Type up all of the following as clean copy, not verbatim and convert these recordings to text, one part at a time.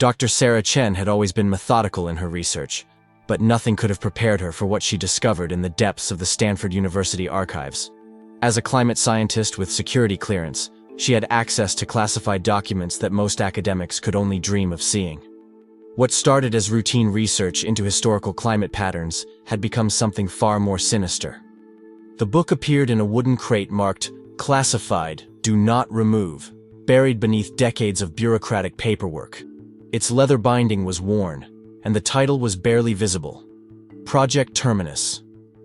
Dr. Sarah Chen had always been methodical in her research, but nothing could have prepared her for what she discovered in the depths of the Stanford University archives. As a climate scientist with security clearance, she had access to classified documents that most academics could only dream of seeing. What started as routine research into historical climate patterns had become something far more sinister. The book appeared in a wooden crate marked, "Classified, Do Not Remove," buried beneath decades of bureaucratic paperwork. Its leather binding was worn, and the title was barely visible. Project Terminus,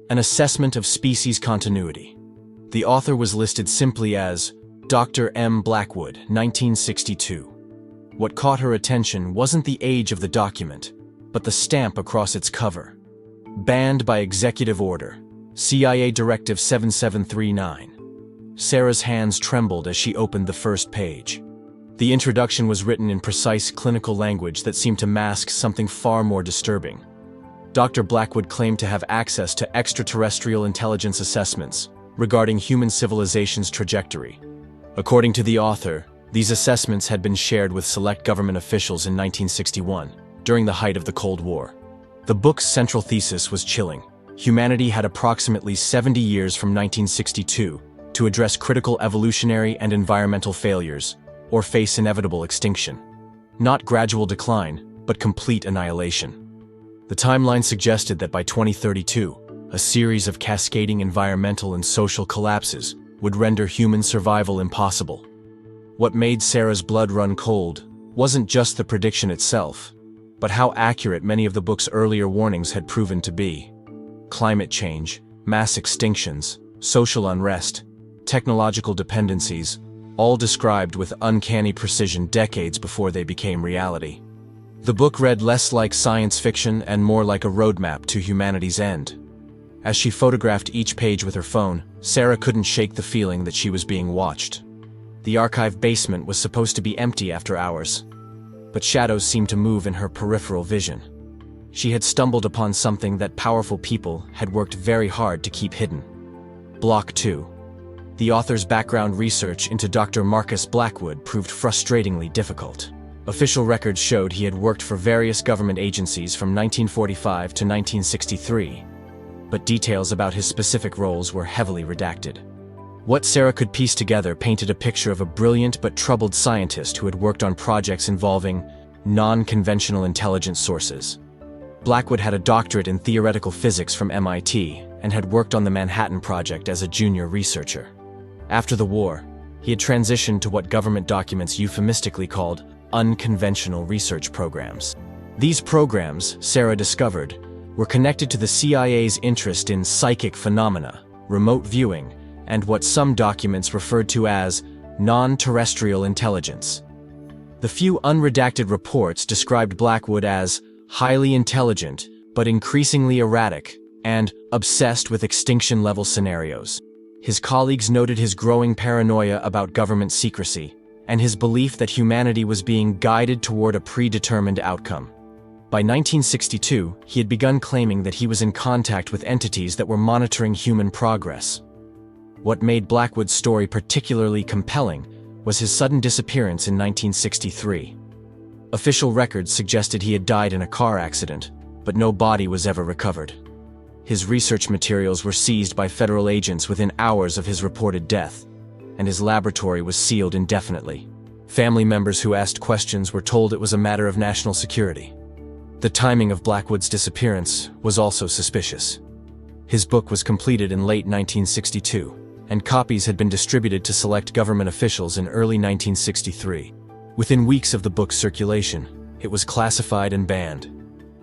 an assessment of species continuity. The author was listed simply as Dr. M. Blackwood, 1962. What caught her attention wasn't the age of the document, but the stamp across its cover. Banned by executive order, CIA Directive 7739. Sarah's hands trembled as she opened the first page. The introduction was written in precise clinical language that seemed to mask something far more disturbing. Dr. Blackwood claimed to have access to extraterrestrial intelligence assessments regarding human civilization's trajectory. According to the author, these assessments had been shared with select government officials in 1961, during the height of the Cold War. The book's central thesis was chilling. Humanity had approximately 70 years from 1962 to address critical evolutionary and environmental failures, or face inevitable extinction. Not gradual decline, but complete annihilation. The timeline suggested that by 2032, a series of cascading environmental and social collapses would render human survival impossible. What made Sarah's blood run cold wasn't just the prediction itself, but how accurate many of the book's earlier warnings had proven to be. Climate change, mass extinctions, social unrest, technological dependencies, all described with uncanny precision decades before they became reality. The book read less like science fiction and more like a roadmap to humanity's end. As she photographed each page with her phone, Sarah couldn't shake the feeling that she was being watched. The archive basement was supposed to be empty after hours, but shadows seemed to move in her peripheral vision. She had stumbled upon something that powerful people had worked very hard to keep hidden. Block 2. The author's background research into Dr. Marcus Blackwood proved frustratingly difficult. Official records showed he had worked for various government agencies from 1945 to 1963, but details about his specific roles were heavily redacted. What Sarah could piece together painted a picture of a brilliant but troubled scientist who had worked on projects involving non-conventional intelligence sources. Blackwood had a doctorate in theoretical physics from MIT and had worked on the Manhattan Project as a junior researcher. After the war, he had transitioned to what government documents euphemistically called unconventional research programs. These programs, Sarah discovered, were connected to the CIA's interest in psychic phenomena, remote viewing, and what some documents referred to as non-terrestrial intelligence. The few unredacted reports described Blackwood as highly intelligent but increasingly erratic and obsessed with extinction-level scenarios. His colleagues noted his growing paranoia about government secrecy and his belief that humanity was being guided toward a predetermined outcome. By 1962, he had begun claiming that he was in contact with entities that were monitoring human progress. What made Blackwood's story particularly compelling was his sudden disappearance in 1963. Official records suggested he had died in a car accident, but no body was ever recovered. His research materials were seized by federal agents within hours of his reported death, and his laboratory was sealed indefinitely. Family members who asked questions were told it was a matter of national security. The timing of Blackwood's disappearance was also suspicious. His book was completed in late 1962, and copies had been distributed to select government officials in early 1963. Within weeks of the book's circulation, it was classified and banned.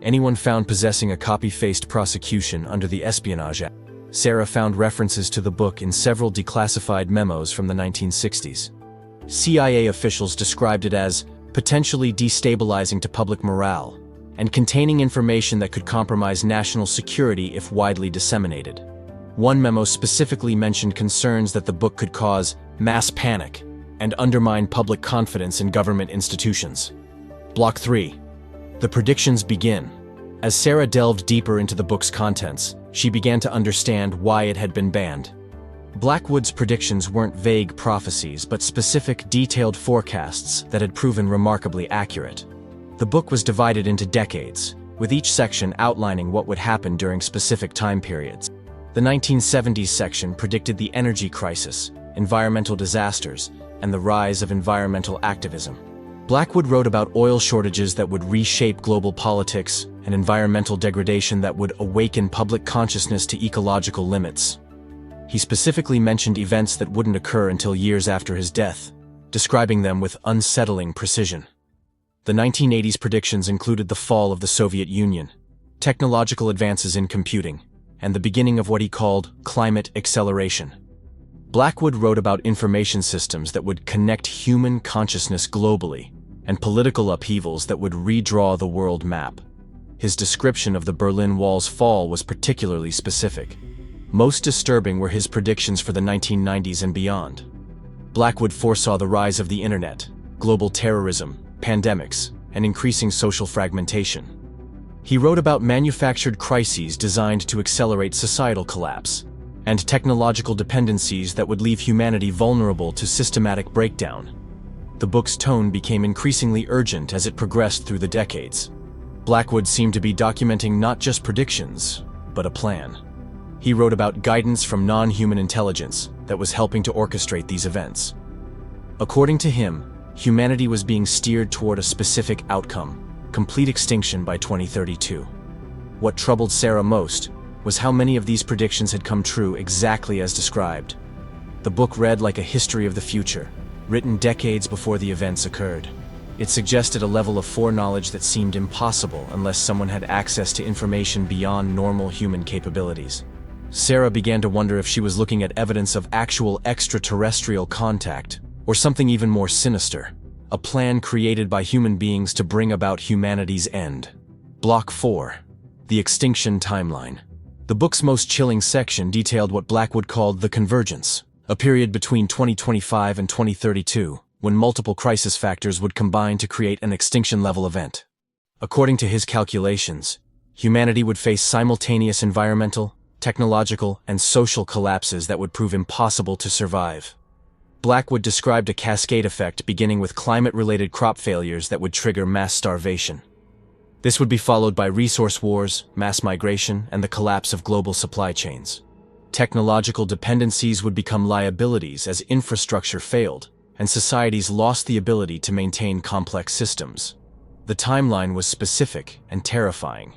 Anyone found possessing a copy faced prosecution under the Espionage Act. Sarah found references to the book in several declassified memos from the 1960s. CIA officials described it as potentially destabilizing to public morale and containing information that could compromise national security if widely disseminated. One memo specifically mentioned concerns that the book could cause mass panic and undermine public confidence in government institutions. Block 3. The predictions begin. As Sarah delved deeper into the book's contents, she began to understand why it had been banned. Blackwood's predictions weren't vague prophecies, but specific, detailed forecasts that had proven remarkably accurate. The book was divided into decades, with each section outlining what would happen during specific time periods. The 1970s section predicted the energy crisis, environmental disasters, and the rise of environmental activism. Blackwood wrote about oil shortages that would reshape global politics and environmental degradation that would awaken public consciousness to ecological limits. He specifically mentioned events that wouldn't occur until years after his death, describing them with unsettling precision. The 1980s predictions included the fall of the Soviet Union, technological advances in computing, and the beginning of what he called climate acceleration. Blackwood wrote about information systems that would connect human consciousness globally, and political upheavals that would redraw the world map. His description of the Berlin Wall's fall was particularly specific. Most disturbing were his predictions for the 1990s and beyond. Blackwood foresaw the rise of the internet, global terrorism, pandemics, and increasing social fragmentation. He wrote about manufactured crises designed to accelerate societal collapse, and technological dependencies that would leave humanity vulnerable to systematic breakdown. The book's tone became increasingly urgent as it progressed through the decades. Blackwood seemed to be documenting not just predictions, but a plan. He wrote about guidance from non-human intelligence that was helping to orchestrate these events. According to him, humanity was being steered toward a specific outcome: complete extinction by 2032. What troubled Sarah most was how many of these predictions had come true exactly as described. The book read like a history of the future, written decades before the events occurred. It suggested a level of foreknowledge that seemed impossible unless someone had access to information beyond normal human capabilities. Sarah began to wonder if she was looking at evidence of actual extraterrestrial contact, or something even more sinister, a plan created by human beings to bring about humanity's end. Block 4. The Extinction Timeline. The book's most chilling section detailed what Blackwood called the convergence, a period between 2025 and 2032, when multiple crisis factors would combine to create an extinction-level event. According to his calculations, humanity would face simultaneous environmental, technological, and social collapses that would prove impossible to survive. Blackwood described a cascade effect beginning with climate-related crop failures that would trigger mass starvation. This would be followed by resource wars, mass migration, and the collapse of global supply chains. Technological dependencies would become liabilities as infrastructure failed, and societies lost the ability to maintain complex systems. The timeline was specific and terrifying.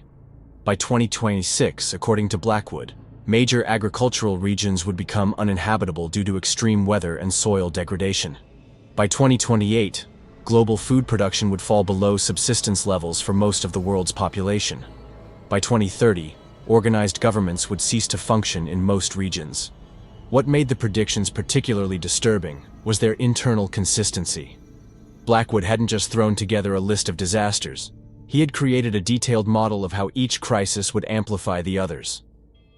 By 2026, according to Blackwood, major agricultural regions would become uninhabitable due to extreme weather and soil degradation. By 2028, global food production would fall below subsistence levels for most of the world's population. By 2030, organized governments would cease to function in most regions. What made the predictions particularly disturbing was their internal consistency. Blackwood hadn't just thrown together a list of disasters. He had created a detailed model of how each crisis would amplify the others.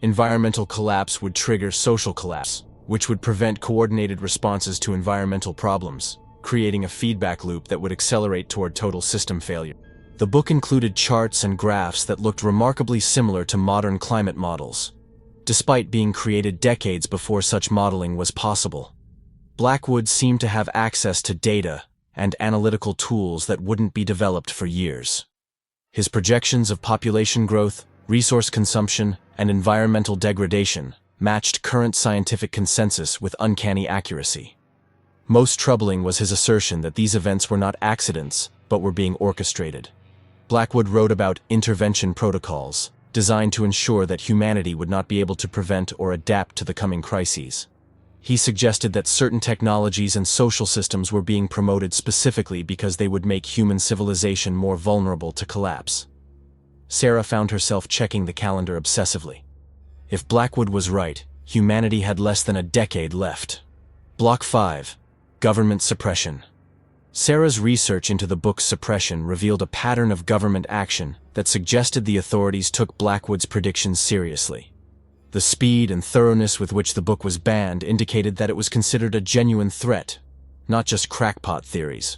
Environmental collapse would trigger social collapse, which would prevent coordinated responses to environmental problems, creating a feedback loop that would accelerate toward total system failure. The book included charts and graphs that looked remarkably similar to modern climate models, despite being created decades before such modeling was possible. Blackwood seemed to have access to data and analytical tools that wouldn't be developed for years. His projections of population growth, resource consumption, and environmental degradation matched current scientific consensus with uncanny accuracy. Most troubling was his assertion that these events were not accidents, but were being orchestrated. Blackwood wrote about intervention protocols, designed to ensure that humanity would not be able to prevent or adapt to the coming crises. He suggested that certain technologies and social systems were being promoted specifically because they would make human civilization more vulnerable to collapse. Sarah found herself checking the calendar obsessively. If Blackwood was right, humanity had less than a decade left. Block 5. Government Suppression. Sarah's research into the book's suppression revealed a pattern of government action that suggested the authorities took Blackwood's predictions seriously. The speed and thoroughness with which the book was banned indicated that it was considered a genuine threat, not just crackpot theories.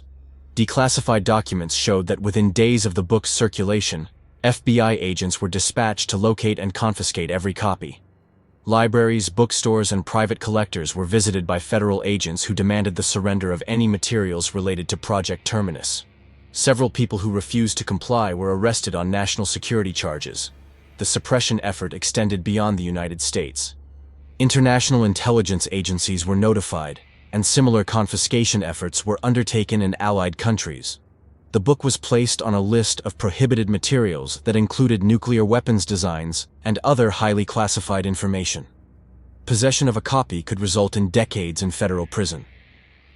Declassified documents showed that within days of the book's circulation, FBI agents were dispatched to locate and confiscate every copy. Libraries, bookstores, and private collectors were visited by federal agents who demanded the surrender of any materials related to Project Terminus. Several people who refused to comply were arrested on national security charges. The suppression effort extended beyond the United States. International intelligence agencies were notified, and similar confiscation efforts were undertaken in allied countries. The book was placed on a list of prohibited materials that included nuclear weapons designs and other highly classified information. Possession of a copy could result in decades in federal prison.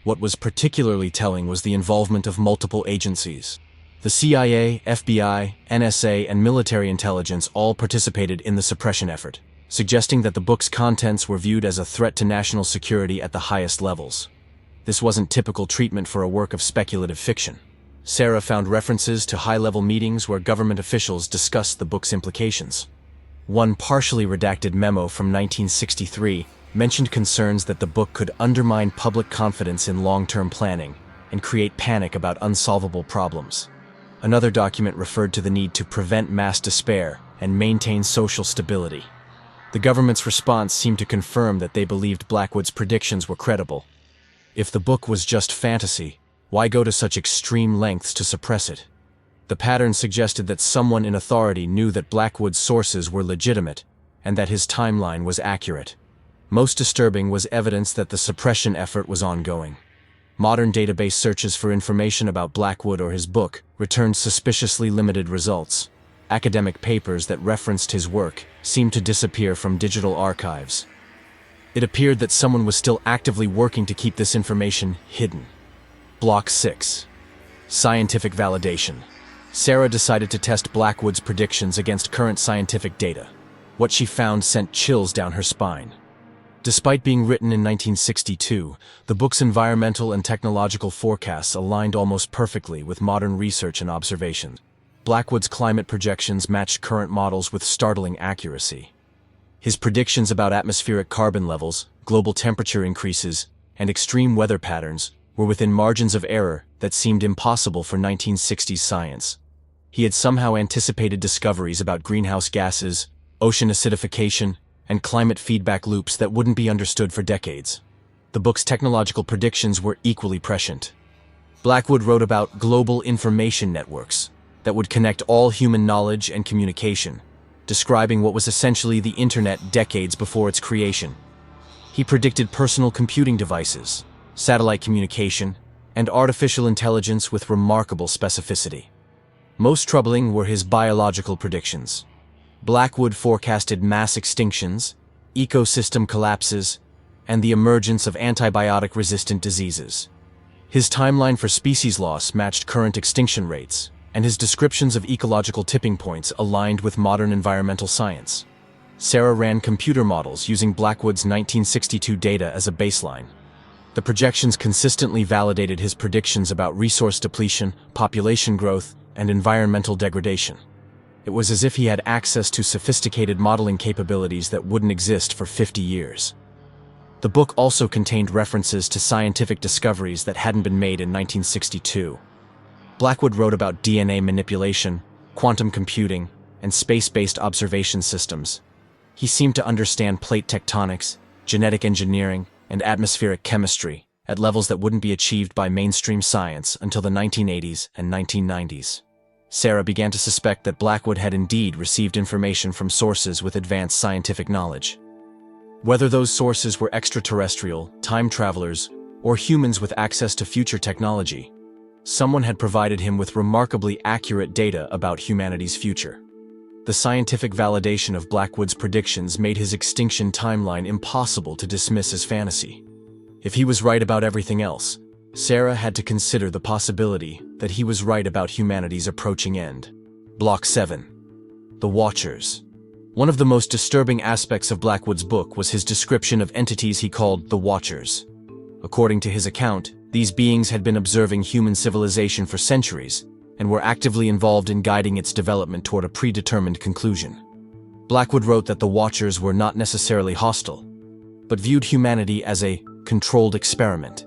What was particularly telling was the involvement of multiple agencies. The CIA, FBI, NSA, and military intelligence all participated in the suppression effort, suggesting that the book's contents were viewed as a threat to national security at the highest levels. This wasn't typical treatment for a work of speculative fiction. Sarah found references to high-level meetings where government officials discussed the book's implications. One partially redacted memo from 1963 mentioned concerns that the book could undermine public confidence in long-term planning and create panic about unsolvable problems. Another document referred to the need to prevent mass despair and maintain social stability. The government's response seemed to confirm that they believed Blackwood's predictions were credible. If the book was just fantasy, why go to such extreme lengths to suppress it? The pattern suggested that someone in authority knew that Blackwood's sources were legitimate and that his timeline was accurate. Most disturbing was evidence that the suppression effort was ongoing. Modern database searches for information about Blackwood or his book returned suspiciously limited results. Academic papers that referenced his work seemed to disappear from digital archives. It appeared that someone was still actively working to keep this information hidden. Block 6. Scientific validation. Sarah decided to test Blackwood's predictions against current scientific data. What she found sent chills down her spine. Despite being written in 1962, the book's environmental and technological forecasts aligned almost perfectly with modern research and observations. Blackwood's climate projections matched current models with startling accuracy. His predictions about atmospheric carbon levels, global temperature increases, and extreme weather patterns were within margins of error that seemed impossible for 1960s science. He had somehow anticipated discoveries about greenhouse gases, ocean acidification, and climate feedback loops that wouldn't be understood for decades. The book's technological predictions were equally prescient. Blackwood wrote about global information networks that would connect all human knowledge and communication, describing what was essentially the internet decades before its creation. He predicted personal computing devices, satellite communication, and artificial intelligence with remarkable specificity. Most troubling were his biological predictions. Blackwood forecasted mass extinctions, ecosystem collapses, and the emergence of antibiotic-resistant diseases. His timeline for species loss matched current extinction rates, and his descriptions of ecological tipping points aligned with modern environmental science. Sarah ran computer models using Blackwood's 1962 data as a baseline. The projections consistently validated his predictions about resource depletion, population growth, and environmental degradation. It was as if he had access to sophisticated modeling capabilities that wouldn't exist for 50 years. The book also contained references to scientific discoveries that hadn't been made in 1962. Blackwood wrote about DNA manipulation, quantum computing, and space-based observation systems. He seemed to understand plate tectonics, genetic engineering, and atmospheric chemistry at levels that wouldn't be achieved by mainstream science until the 1980s and 1990s. Sarah began to suspect that Blackwood had indeed received information from sources with advanced scientific knowledge. Whether those sources were extraterrestrial, time travelers, or humans with access to future technology, someone had provided him with remarkably accurate data about humanity's future. The scientific validation of Blackwood's predictions made his extinction timeline impossible to dismiss as fantasy. If he was right about everything else, Sarah had to consider the possibility that he was right about humanity's approaching end. Block 7. The Watchers. One of the most disturbing aspects of Blackwood's book was his description of entities he called the Watchers. According to his account, these beings had been observing human civilization for centuries and were actively involved in guiding its development toward a predetermined conclusion. Blackwood wrote that the Watchers were not necessarily hostile, but viewed humanity as a controlled experiment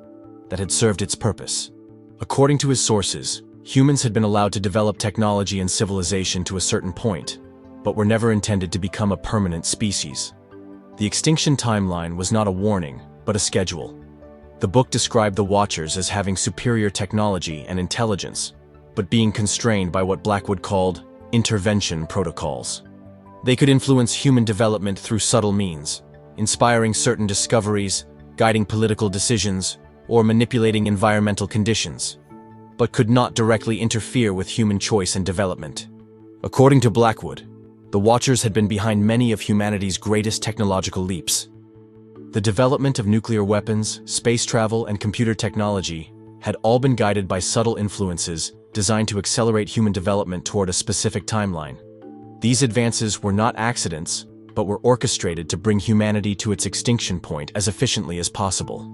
that had served its purpose. According to his sources, humans had been allowed to develop technology and civilization to a certain point, but were never intended to become a permanent species. The extinction timeline was not a warning, but a schedule. The book described the Watchers as having superior technology and intelligence, but being constrained by what Blackwood called intervention protocols. They could influence human development through subtle means, inspiring certain discoveries, guiding political decisions, or manipulating environmental conditions, but could not directly interfere with human choice and development. According to Blackwood, the Watchers had been behind many of humanity's greatest technological leaps. The development of nuclear weapons, space travel, and computer technology had all been guided by subtle influences designed to accelerate human development toward a specific timeline. These advances were not accidents, but were orchestrated to bring humanity to its extinction point as efficiently as possible.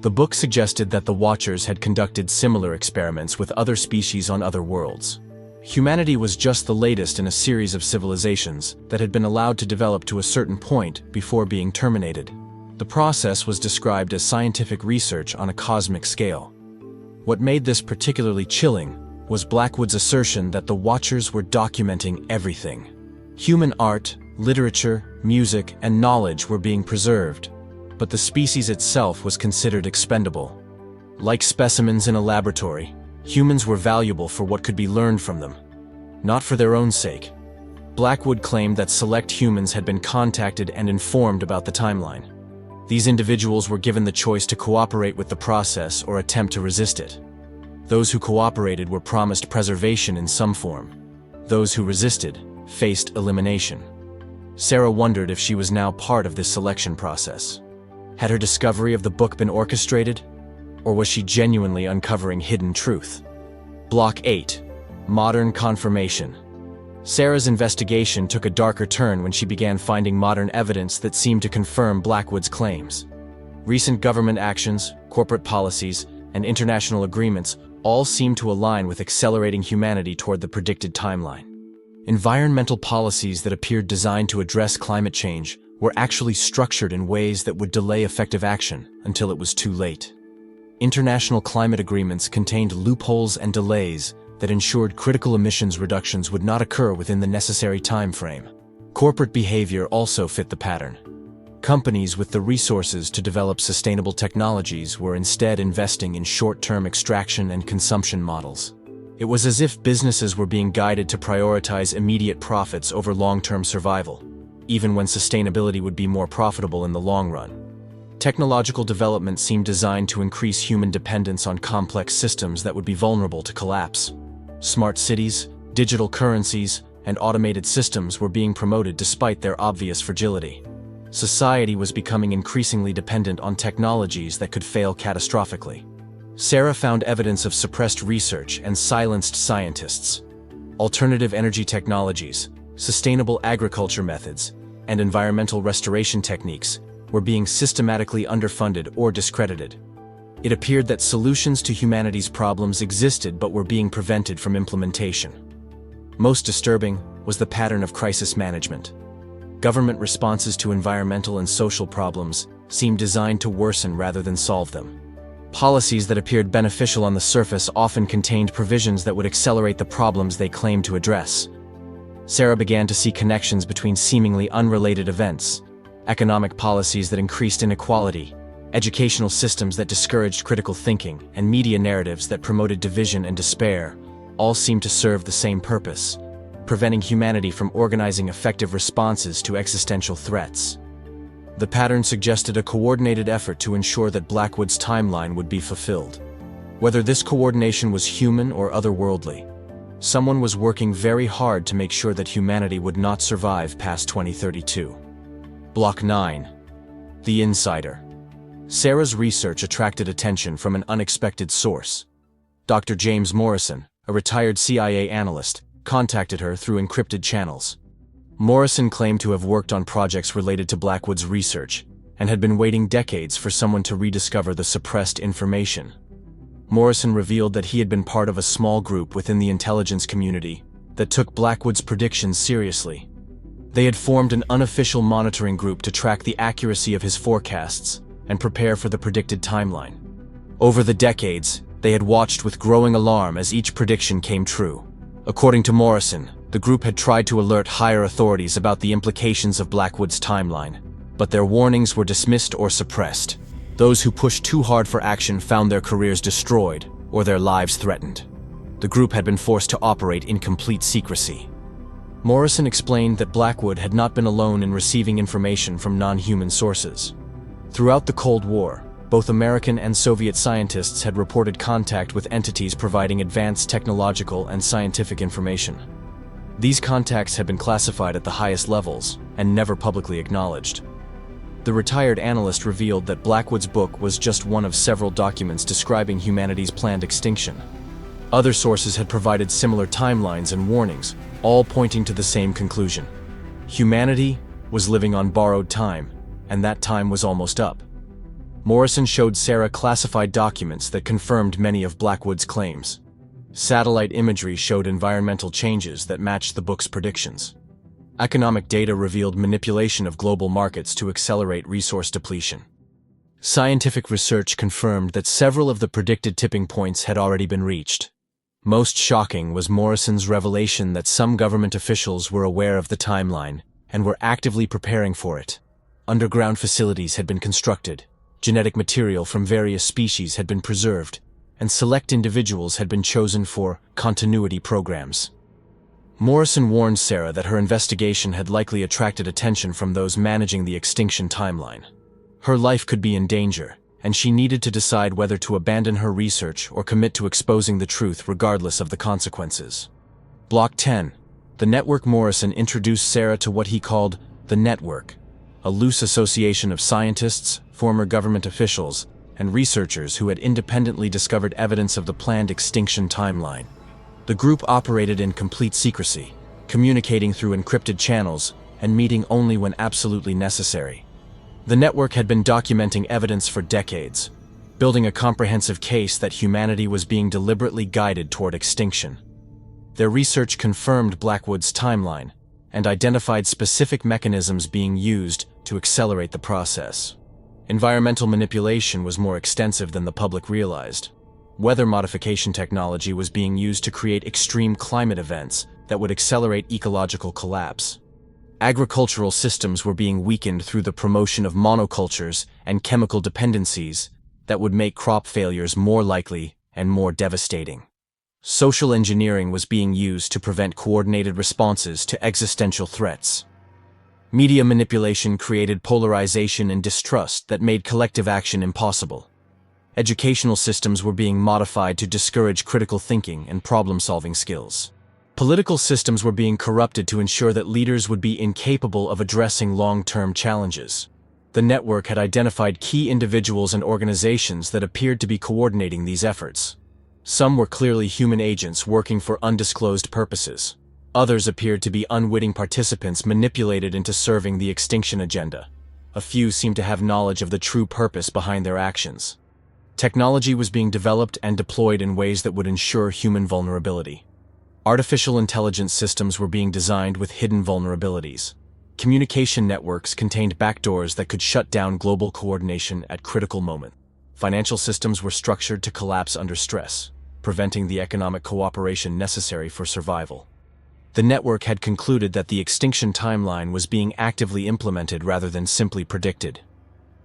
The book suggested that the Watchers had conducted similar experiments with other species on other worlds. Humanity was just the latest in a series of civilizations that had been allowed to develop to a certain point before being terminated. The process was described as scientific research on a cosmic scale. What made this particularly chilling was Blackwood's assertion that the Watchers were documenting everything. Human art, literature, music, and knowledge were being preserved, but the species itself was considered expendable. Like specimens in a laboratory, humans were valuable for what could be learned from them, not for their own sake. Blackwood claimed that select humans had been contacted and informed about the timeline. These individuals were given the choice to cooperate with the process or attempt to resist it. Those who cooperated were promised preservation in some form. Those who resisted faced elimination. Sarah wondered if she was now part of this selection process. Had her discovery of the book been orchestrated, or was she genuinely uncovering hidden truth? Block 8. Modern Confirmation. Sarah's investigation took a darker turn when she began finding modern evidence that seemed to confirm Blackwood's claims. Recent government actions, corporate policies, and international agreements all seemed to align with accelerating humanity toward the predicted timeline. Environmental policies that appeared designed to address climate change were actually structured in ways that would delay effective action until it was too late. International climate agreements contained loopholes and delays that ensured critical emissions reductions would not occur within the necessary time frame. Corporate behavior also fit the pattern. Companies with the resources to develop sustainable technologies were instead investing in short-term extraction and consumption models. It was as if businesses were being guided to prioritize immediate profits over long-term survival, even when sustainability would be more profitable in the long run. Technological development seemed designed to increase human dependence on complex systems that would be vulnerable to collapse. Smart cities, digital currencies, and automated systems were being promoted despite their obvious fragility. Society was becoming increasingly dependent on technologies that could fail catastrophically. Sarah found evidence of suppressed research and silenced scientists. Alternative energy technologies, sustainable agriculture methods, and environmental restoration techniques were being systematically underfunded or discredited. It appeared that solutions to humanity's problems existed but were being prevented from implementation. Most disturbing was the pattern of crisis management. Government responses to environmental and social problems seemed designed to worsen rather than solve them. Policies that appeared beneficial on the surface often contained provisions that would accelerate the problems they claimed to address. Sarah began to see connections between seemingly unrelated events: economic policies that increased inequality, educational systems that discouraged critical thinking, and media narratives that promoted division and despair, all seemed to serve the same purpose: preventing humanity from organizing effective responses to existential threats. The pattern suggested a coordinated effort to ensure that Blackwood's timeline would be fulfilled. Whether this coordination was human or otherworldly, someone was working very hard to make sure that humanity would not survive past 2032. Block 9. The Insider. Sarah's research attracted attention from an unexpected source. Dr. James Morrison, a retired CIA analyst, contacted her through encrypted channels. Morrison claimed to have worked on projects related to Blackwood's research and had been waiting decades for someone to rediscover the suppressed information. Morrison revealed that he had been part of a small group within the intelligence community that took Blackwood's predictions seriously. They had formed an unofficial monitoring group to track the accuracy of his forecasts and prepare for the predicted timeline. Over the decades, they had watched with growing alarm as each prediction came true. According to Morrison, the group had tried to alert higher authorities about the implications of Blackwood's timeline, but their warnings were dismissed or suppressed. Those who pushed too hard for action found their careers destroyed or their lives threatened. The group had been forced to operate in complete secrecy. Morrison explained that Blackwood had not been alone in receiving information from non-human sources. Throughout the Cold War, both American and Soviet scientists had reported contact with entities providing advanced technological and scientific information. These contacts had been classified at the highest levels and never publicly acknowledged. The retired analyst revealed that Blackwood's book was just one of several documents describing humanity's planned extinction. Other sources had provided similar timelines and warnings, all pointing to the same conclusion. Humanity was living on borrowed time, and that time was almost up. Morrison showed Sarah classified documents that confirmed many of Blackwood's claims. Satellite imagery showed environmental changes that matched the book's predictions. Economic data revealed manipulation of global markets to accelerate resource depletion. Scientific research confirmed that several of the predicted tipping points had already been reached. Most shocking was Morrison's revelation that some government officials were aware of the timeline and were actively preparing for it. Underground facilities had been constructed, genetic material from various species had been preserved, and select individuals had been chosen for continuity programs. Morrison warned Sarah that her investigation had likely attracted attention from those managing the extinction timeline. Her life could be in danger, and she needed to decide whether to abandon her research or commit to exposing the truth regardless of the consequences. Block 10. The network. Morrison introduced Sarah to what he called the network, a loose association of scientists, former government officials, and researchers who had independently discovered evidence of the planned extinction timeline. The group operated in complete secrecy, communicating through encrypted channels and meeting only when absolutely necessary. The network had been documenting evidence for decades, building a comprehensive case that humanity was being deliberately guided toward extinction. Their research confirmed Blackwood's timeline and identified specific mechanisms being used to accelerate the process. Environmental manipulation was more extensive than the public realized. Weather modification technology was being used to create extreme climate events that would accelerate ecological collapse. Agricultural systems were being weakened through the promotion of monocultures and chemical dependencies that would make crop failures more likely and more devastating. Social engineering was being used to prevent coordinated responses to existential threats. Media manipulation created polarization and distrust that made collective action impossible. Educational systems were being modified to discourage critical thinking and problem-solving skills. Political systems were being corrupted to ensure that leaders would be incapable of addressing long-term challenges. The network had identified key individuals and organizations that appeared to be coordinating these efforts. Some were clearly human agents working for undisclosed purposes. Others appeared to be unwitting participants manipulated into serving the extinction agenda. A few seemed to have knowledge of the true purpose behind their actions. Technology was being developed and deployed in ways that would ensure human vulnerability. Artificial intelligence systems were being designed with hidden vulnerabilities. Communication networks contained backdoors that could shut down global coordination at critical moments. Financial systems were structured to collapse under stress, preventing the economic cooperation necessary for survival. The network had concluded that the extinction timeline was being actively implemented rather than simply predicted.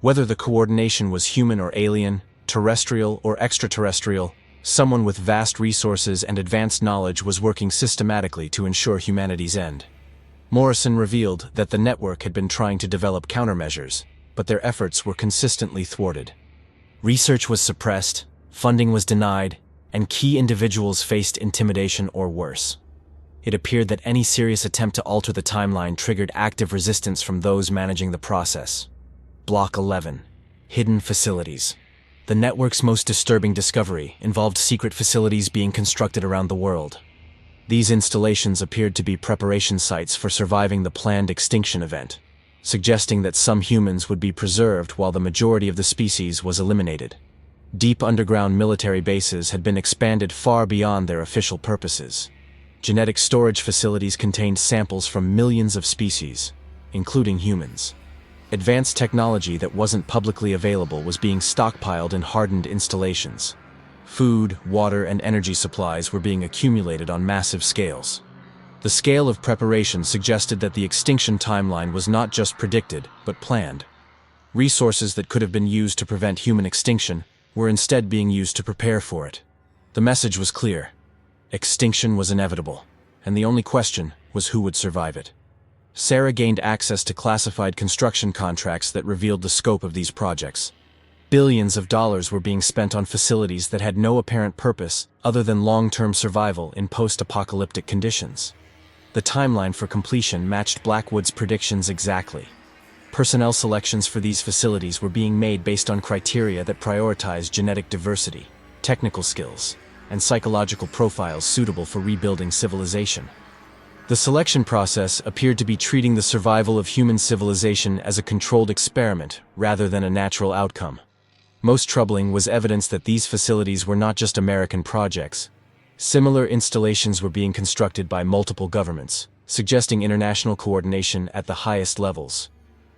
Whether the coordination was human or alien, terrestrial or extraterrestrial, someone with vast resources and advanced knowledge was working systematically to ensure humanity's end. Morrison revealed that the network had been trying to develop countermeasures, but their efforts were consistently thwarted. Research was suppressed, funding was denied, and key individuals faced intimidation or worse. It appeared that any serious attempt to alter the timeline triggered active resistance from those managing the process. Block 11. Hidden facilities. The network's most disturbing discovery involved secret facilities being constructed around the world. These installations appeared to be preparation sites for surviving the planned extinction event, suggesting that some humans would be preserved while the majority of the species was eliminated. Deep underground military bases had been expanded far beyond their official purposes. Genetic storage facilities contained samples from millions of species, including humans. Advanced technology that wasn't publicly available was being stockpiled in hardened installations. Food, water, and energy supplies were being accumulated on massive scales. The scale of preparation suggested that the extinction timeline was not just predicted, but planned. Resources that could have been used to prevent human extinction were instead being used to prepare for it. The message was clear. Extinction was inevitable, and the only question was who would survive it. Sarah gained access to classified construction contracts that revealed the scope of these projects. Billions of dollars were being spent on facilities that had no apparent purpose other than long-term survival in post-apocalyptic conditions. The timeline for completion matched Blackwood's predictions exactly. Personnel selections for these facilities were being made based on criteria that prioritized genetic diversity, technical skills, and psychological profiles suitable for rebuilding civilization. The selection process appeared to be treating the survival of human civilization as a controlled experiment rather than a natural outcome. Most troubling was evidence that these facilities were not just American projects. Similar installations were being constructed by multiple governments, suggesting international coordination at the highest levels.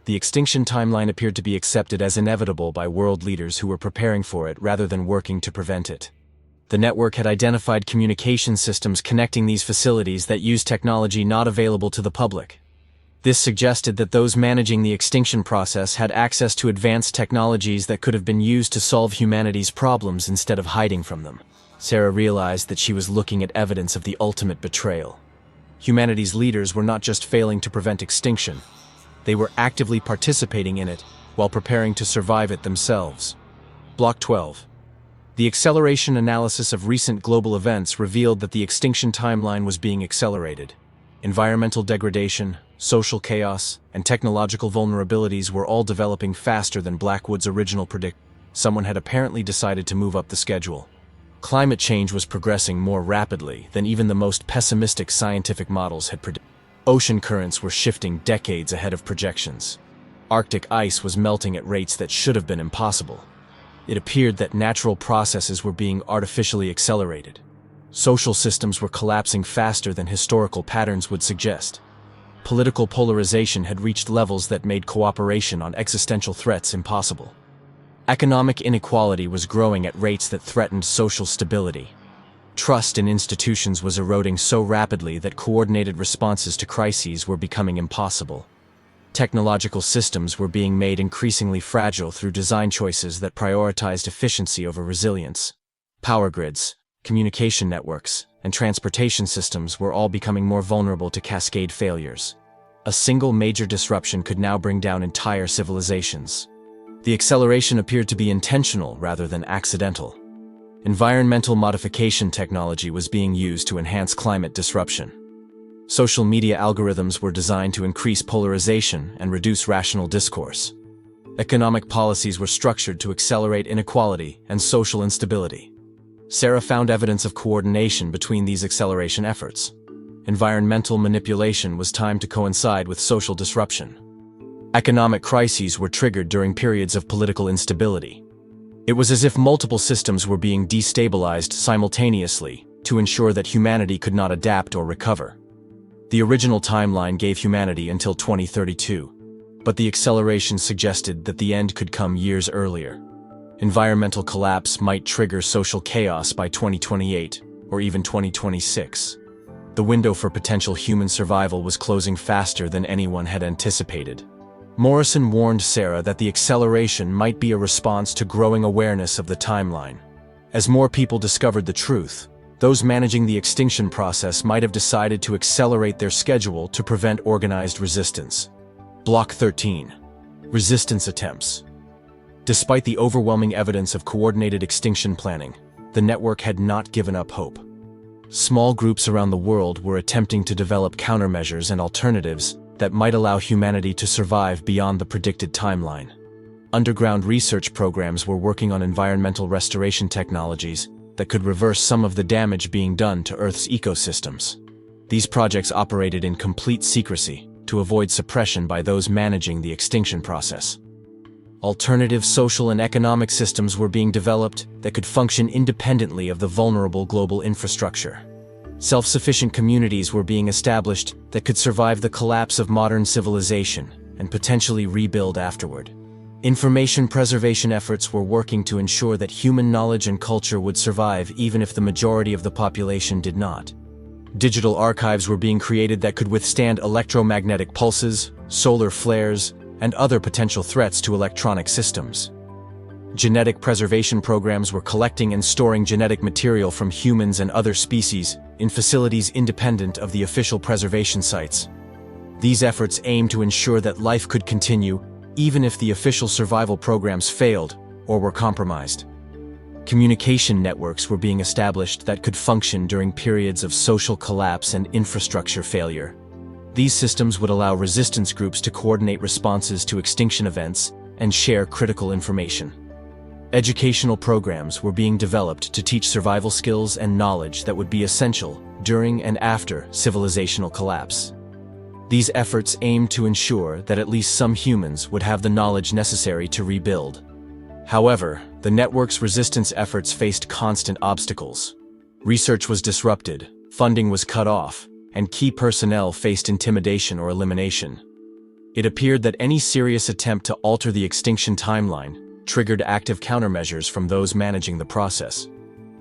The extinction timeline appeared to be accepted as inevitable by world leaders who were preparing for it rather than working to prevent it. The network had identified communication systems connecting these facilities that used technology not available to the public. This suggested that those managing the extinction process had access to advanced technologies that could have been used to solve humanity's problems instead of hiding from them. Sarah realized that she was looking at evidence of the ultimate betrayal. Humanity's leaders were not just failing to prevent extinction, they were actively participating in it while preparing to survive it themselves. Block 12. The acceleration analysis of recent global events revealed that the extinction timeline was being accelerated. Environmental degradation, social chaos, and technological vulnerabilities were all developing faster than Blackwood's original prediction. Someone had apparently decided to move up the schedule. Climate change was progressing more rapidly than even the most pessimistic scientific models had predicted. Ocean currents were shifting decades ahead of projections. Arctic ice was melting at rates that should have been impossible. It appeared that natural processes were being artificially accelerated. Social systems were collapsing faster than historical patterns would suggest. Political polarization had reached levels that made cooperation on existential threats impossible. Economic inequality was growing at rates that threatened social stability. Trust in institutions was eroding so rapidly that coordinated responses to crises were becoming impossible. Technological systems were being made increasingly fragile through design choices that prioritized efficiency over resilience. Power grids, communication networks, and transportation systems were all becoming more vulnerable to cascade failures. A single major disruption could now bring down entire civilizations. The acceleration appeared to be intentional rather than accidental. Environmental modification technology was being used to enhance climate disruption. Social media algorithms were designed to increase polarization and reduce rational discourse. Economic policies were structured to accelerate inequality and social instability. Sarah found evidence of coordination between these acceleration efforts. Environmental manipulation was timed to coincide with social disruption. Economic crises were triggered during periods of political instability. It was as if multiple systems were being destabilized simultaneously to ensure that humanity could not adapt or recover. The original timeline gave humanity until 2032, but the acceleration suggested that the end could come years earlier. Environmental collapse might trigger social chaos by 2028 or even 2026. The window for potential human survival was closing faster than anyone had anticipated. Morrison warned Sarah that the acceleration might be a response to growing awareness of the timeline. As more people discovered the truth, those managing the extinction process might have decided to accelerate their schedule to prevent organized resistance. Block 13. Resistance attempts. Despite the overwhelming evidence of coordinated extinction planning, the network had not given up hope. Small groups around the world were attempting to develop countermeasures and alternatives that might allow humanity to survive beyond the predicted timeline. Underground research programs were working on environmental restoration technologies that could reverse some of the damage being done to Earth's ecosystems. These projects operated in complete secrecy to avoid suppression by those managing the extinction process. Alternative social and economic systems were being developed that could function independently of the vulnerable global infrastructure. Self-sufficient communities were being established that could survive the collapse of modern civilization and potentially rebuild afterward. Information preservation efforts were working to ensure that human knowledge and culture would survive even if the majority of the population did not. Digital archives were being created that could withstand electromagnetic pulses, solar flares, and other potential threats to electronic systems. Genetic preservation programs were collecting and storing genetic material from humans and other species in facilities independent of the official preservation sites. These efforts aimed to ensure that life could continue even if the official survival programs failed or were compromised. Communication networks were being established that could function during periods of social collapse and infrastructure failure. These systems would allow resistance groups to coordinate responses to extinction events and share critical information. Educational programs were being developed to teach survival skills and knowledge that would be essential during and after civilizational collapse. These efforts aimed to ensure that at least some humans would have the knowledge necessary to rebuild. However, the network's resistance efforts faced constant obstacles. Research was disrupted, funding was cut off, and key personnel faced intimidation or elimination. It appeared that any serious attempt to alter the extinction timeline triggered active countermeasures from those managing the process.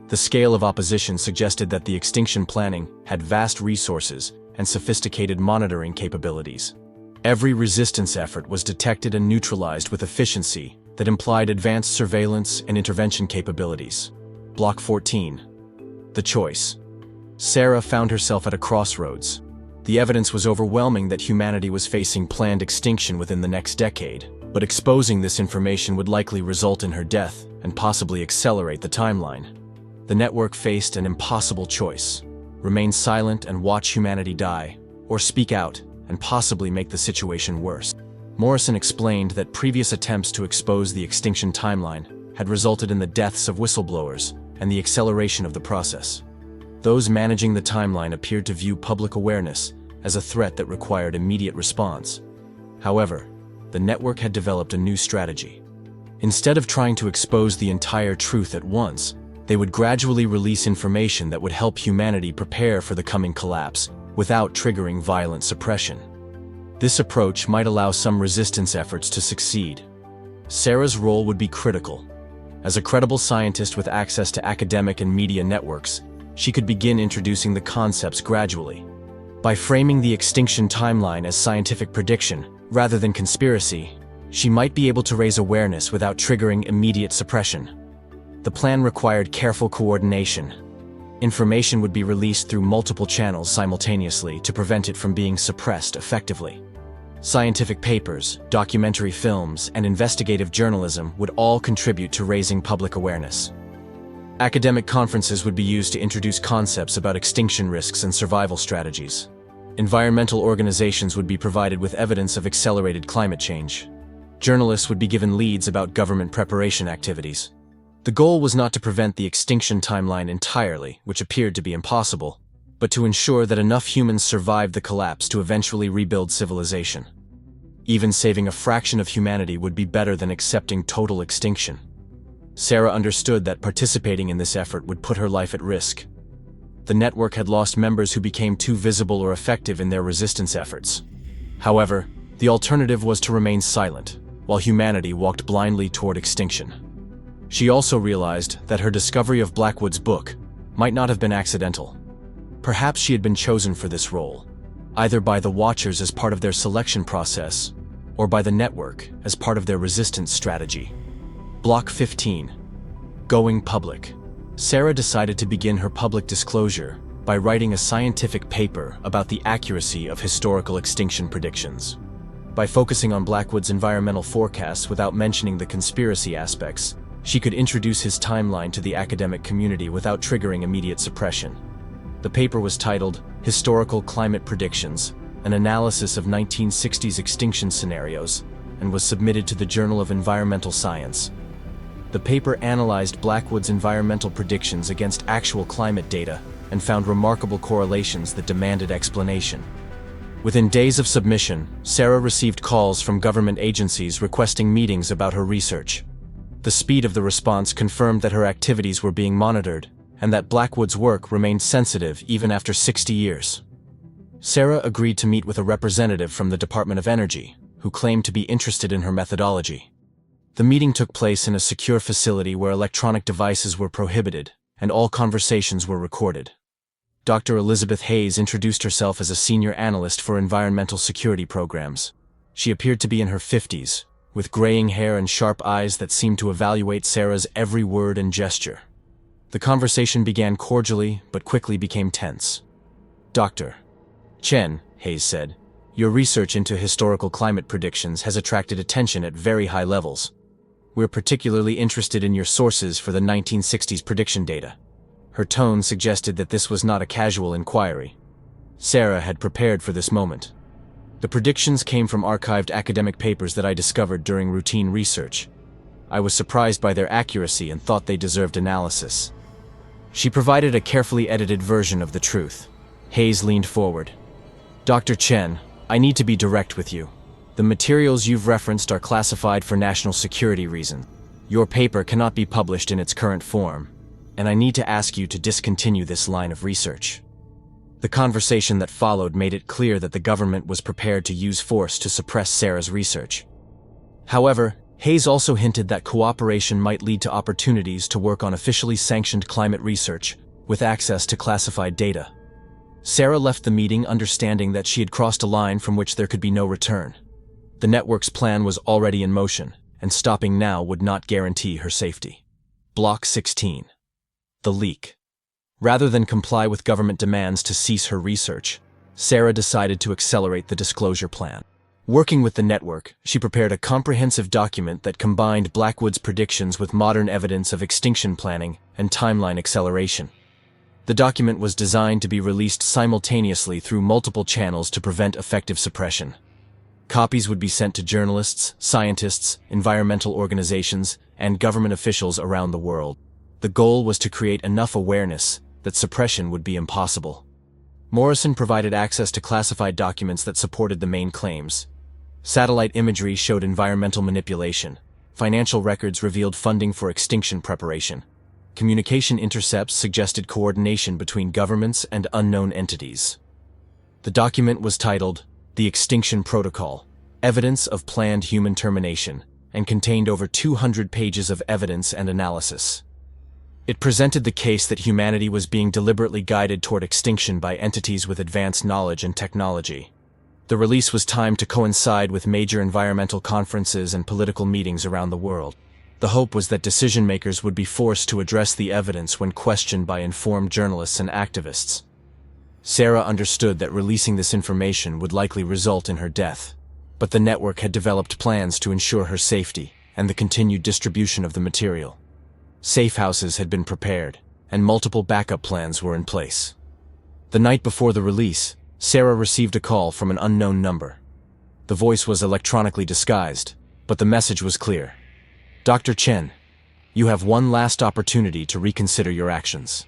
The scale of opposition suggested that the extinction planning had vast resources and sophisticated monitoring capabilities. Every resistance effort was detected and neutralized with efficiency that implied advanced surveillance and intervention capabilities. Block 14. The choice. Sarah found herself at a crossroads. The evidence was overwhelming that humanity was facing planned extinction within the next decade, but exposing this information would likely result in her death and possibly accelerate the timeline. The network faced an impossible choice: remain silent and watch humanity die, or speak out and possibly make the situation worse. Morrison explained that previous attempts to expose the extinction timeline had resulted in the deaths of whistleblowers and the acceleration of the process. Those managing the timeline appeared to view public awareness as a threat that required immediate response. However, the network had developed a new strategy. Instead of trying to expose the entire truth at once, they would gradually release information that would help humanity prepare for the coming collapse without triggering violent suppression. This approach might allow some resistance efforts to succeed. Sarah's role would be critical. As a credible scientist with access to academic and media networks, she could begin introducing the concepts gradually. By framing the extinction timeline as scientific prediction rather than conspiracy, she might be able to raise awareness without triggering immediate suppression. The plan required careful coordination. Information would be released through multiple channels simultaneously to prevent it from being suppressed effectively. Scientific papers, documentary films, and investigative journalism would all contribute to raising public awareness. Academic conferences would be used to introduce concepts about extinction risks and survival strategies. Environmental organizations would be provided with evidence of accelerated climate change. Journalists would be given leads about government preparation activities. The goal was not to prevent the extinction timeline entirely, which appeared to be impossible, but to ensure that enough humans survived the collapse to eventually rebuild civilization. Even saving a fraction of humanity would be better than accepting total extinction. Sarah understood that participating in this effort would put her life at risk. The network had lost members who became too visible or effective in their resistance efforts. However, the alternative was to remain silent, while humanity walked blindly toward extinction. She also realized that her discovery of Blackwood's book might not have been accidental. Perhaps she had been chosen for this role, either by the Watchers as part of their selection process, or by the network as part of their resistance strategy. Block 15. Going public. Sarah decided to begin her public disclosure by writing a scientific paper about the accuracy of historical extinction predictions. By focusing on Blackwood's environmental forecasts without mentioning the conspiracy aspects, she could introduce his timeline to the academic community without triggering immediate suppression. The paper was titled Historical Climate Predictions, an Analysis of 1960s Extinction Scenarios, and was submitted to the Journal of Environmental Science. The paper analyzed Blackwood's environmental predictions against actual climate data and found remarkable correlations that demanded explanation. Within days of submission, Sarah received calls from government agencies requesting meetings about her research. The speed of the response confirmed that her activities were being monitored and that Blackwood's work remained sensitive even after 60 years. Sarah agreed to meet with a representative from the Department of Energy, who claimed to be interested in her methodology. The meeting took place in a secure facility where electronic devices were prohibited and all conversations were recorded. Dr. Elizabeth Hayes introduced herself as a senior analyst for environmental security programs. She appeared to be in her 50s, with graying hair and sharp eyes that seemed to evaluate Sarah's every word and gesture. The conversation began cordially, but quickly became tense. "Dr. Chen," Hayes said, "your research into historical climate predictions has attracted attention at very high levels. We're particularly interested in your sources for the 1960s prediction data." Her tone suggested that this was not a casual inquiry. Sarah had prepared for this moment. "The predictions came from archived academic papers that I discovered during routine research. I was surprised by their accuracy and thought they deserved analysis." She provided a carefully edited version of the truth. Hayes leaned forward. "Dr. Chen, I need to be direct with you. The materials you've referenced are classified for national security reasons. Your paper cannot be published in its current form, and I need to ask you to discontinue this line of research." The conversation that followed made it clear that the government was prepared to use force to suppress Sarah's research. However, Hayes also hinted that cooperation might lead to opportunities to work on officially sanctioned climate research with access to classified data. Sarah left the meeting understanding that she had crossed a line from which there could be no return. The network's plan was already in motion, and stopping now would not guarantee her safety. Block 16. The leak. Rather than comply with government demands to cease her research, Sarah decided to accelerate the disclosure plan. Working with the network, she prepared a comprehensive document that combined Blackwood's predictions with modern evidence of extinction planning and timeline acceleration. The document was designed to be released simultaneously through multiple channels to prevent effective suppression. Copies would be sent to journalists, scientists, environmental organizations, and government officials around the world. The goal was to create enough awareness that suppression would be impossible. Morrison provided access to classified documents that supported the main claims. Satellite imagery showed environmental manipulation. Financial records revealed funding for extinction preparation. Communication intercepts suggested coordination between governments and unknown entities. The document was titled The Extinction Protocol, Evidence of Planned Human Termination, and contained over 200 pages of evidence and analysis. It presented the case that humanity was being deliberately guided toward extinction by entities with advanced knowledge and technology. The release was timed to coincide with major environmental conferences and political meetings around the world. The hope was that decision-makers would be forced to address the evidence when questioned by informed journalists and activists. Sarah understood that releasing this information would likely result in her death, but the network had developed plans to ensure her safety and the continued distribution of the material. Safe houses had been prepared, and multiple backup plans were in place. The night before the release, Sarah received a call from an unknown number. The voice was electronically disguised, but the message was clear. "Dr. Chen, you have one last opportunity to reconsider your actions.